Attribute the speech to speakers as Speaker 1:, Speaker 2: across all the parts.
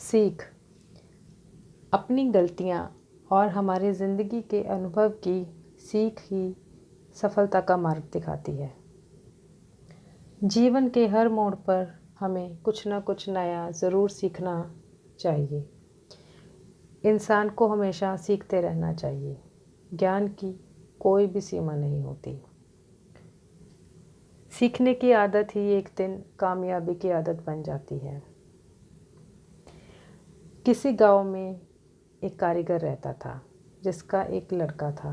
Speaker 1: सीख अपनी गलतियाँ और हमारी ज़िंदगी के अनुभव की सीख ही सफलता का मार्ग दिखाती है। जीवन के हर मोड़ पर हमें कुछ ना कुछ नया ज़रूर सीखना चाहिए। इंसान को हमेशा सीखते रहना चाहिए। ज्ञान की कोई भी सीमा नहीं होती। सीखने की आदत ही एक दिन कामयाबी की आदत बन जाती है। किसी गांव में एक कारीगर रहता था जिसका एक लड़का था।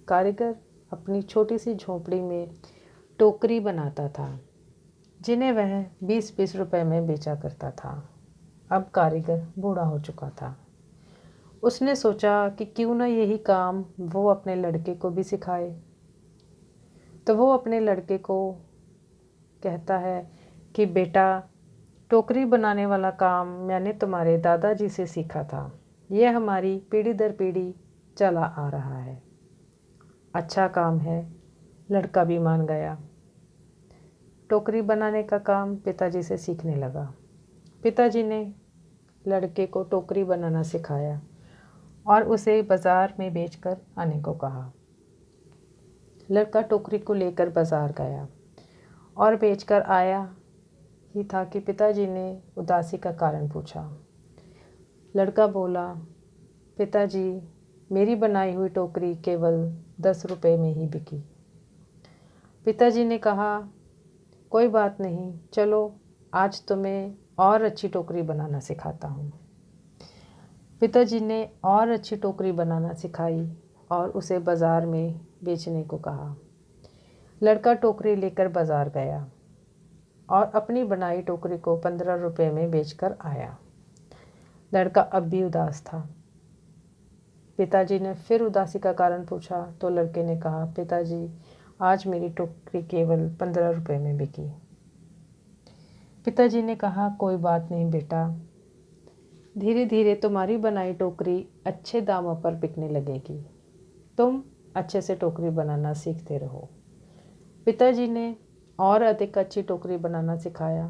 Speaker 1: कारीगर अपनी छोटी सी झोंपड़ी में टोकरी बनाता था जिन्हें वह 20-20 रुपए में बेचा करता था। अब कारीगर बूढ़ा हो चुका था। उसने सोचा कि क्यों ना यही काम वो अपने लड़के को भी सिखाए। तो वो अपने लड़के को कहता है कि बेटा, टोकरी बनाने वाला काम मैंने तुम्हारे दादाजी से सीखा था। यह हमारी पीढ़ी दर पीढ़ी चला आ रहा है। अच्छा काम है। लड़का भी मान गया। टोकरी बनाने का काम पिताजी से सीखने लगा। पिताजी ने लड़के को टोकरी बनाना सिखाया और उसे बाज़ार में बेचकर आने को कहा। लड़का टोकरी को लेकर बाज़ार गया और बेचकर आया ही था कि पिताजी ने उदासी का कारण पूछा। लड़का बोला, पिताजी, मेरी बनाई हुई टोकरी केवल 10 रुपए में ही बिकी। पिताजी ने कहा, कोई बात नहीं, चलो आज तुम्हें और अच्छी टोकरी बनाना सिखाता हूँ। पिताजी ने और अच्छी टोकरी बनाना सिखाई और उसे बाज़ार में बेचने को कहा। लड़का टोकरी लेकर बाज़ार गया और अपनी बनाई टोकरी को 15 रुपए में बेचकर आया। लड़का अब भी उदास था। पिताजी ने फिर उदासी का कारण पूछा तो लड़के ने कहा, पिताजी, आज मेरी टोकरी केवल 15 रुपए में बिकी। पिताजी ने कहा, कोई बात नहीं बेटा, धीरे धीरे तुम्हारी बनाई टोकरी अच्छे दामों पर बिकने लगेगी। तुम अच्छे से टोकरी बनाना सीखते रहो। पिताजी ने और अधिक अच्छी टोकरी बनाना सिखाया।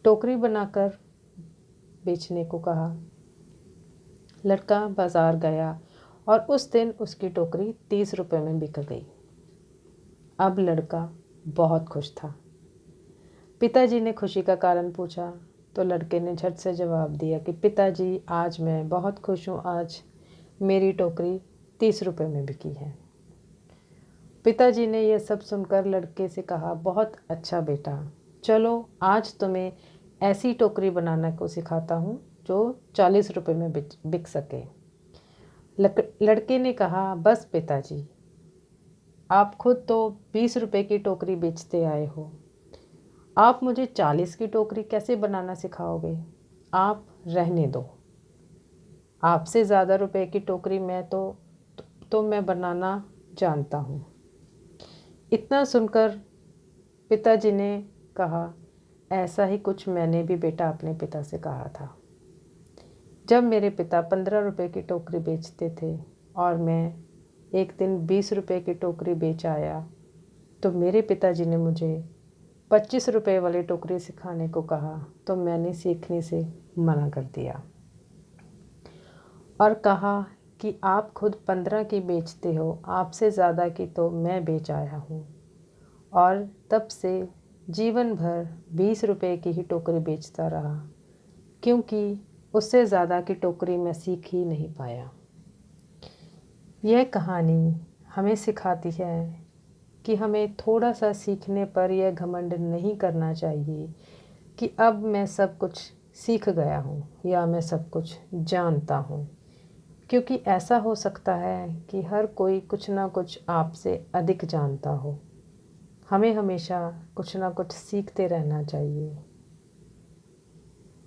Speaker 1: टोकरी बनाकर बेचने को कहा। लड़का बाज़ार गया और उस दिन उसकी टोकरी 30 रुपए में बिक गई। अब लड़का बहुत खुश था। पिताजी ने खुशी का कारण पूछा तो लड़के ने झट से जवाब दिया कि पिताजी, आज मैं बहुत खुश हूँ, आज मेरी टोकरी 30 रुपए में बिकी है। पिताजी ने यह सब सुनकर लड़के से कहा, बहुत अच्छा बेटा, चलो आज तुम्हें ऐसी टोकरी बनाना को सिखाता हूँ जो 40 रुपए में बिक सके। लड़के ने कहा, बस पिताजी, आप खुद तो 20 रुपए की टोकरी बेचते आए हो, आप मुझे 40 की टोकरी कैसे बनाना सिखाओगे? आप रहने दो। आपसे ज़्यादा रुपए की टोकरी मैं बनाना जानता हूँ। इतना सुनकर पिताजी ने कहा, ऐसा ही कुछ मैंने भी बेटा अपने पिता से कहा था। जब मेरे पिता 15 रुपए की टोकरी बेचते थे और मैं एक दिन 20 रुपए की टोकरी बेच आया तो मेरे पिताजी ने मुझे 25 रुपए वाली टोकरी सिखाने को कहा तो मैंने सीखने से मना कर दिया और कहा कि आप खुद 15 की बेचते हो, आपसे ज़्यादा की तो मैं बेच आया हूँ। और तब से जीवन भर 20 रुपए की ही टोकरी बेचता रहा, क्योंकि उससे ज़्यादा की टोकरी मैं सीख ही नहीं पाया। यह कहानी हमें सिखाती है कि हमें थोड़ा सा सीखने पर यह घमंड नहीं करना चाहिए कि अब मैं सब कुछ सीख गया हूँ या मैं सब कुछ जानता हूँ, क्योंकि ऐसा हो सकता है कि हर कोई कुछ ना कुछ आपसे अधिक जानता हो। हमें हमेशा कुछ ना कुछ सीखते रहना चाहिए।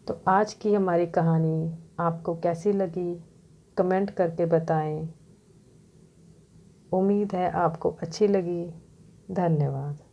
Speaker 1: तो आज की हमारी कहानी आपको कैसी लगी, कमेंट करके बताएं। उम्मीद है आपको अच्छी लगी। धन्यवाद।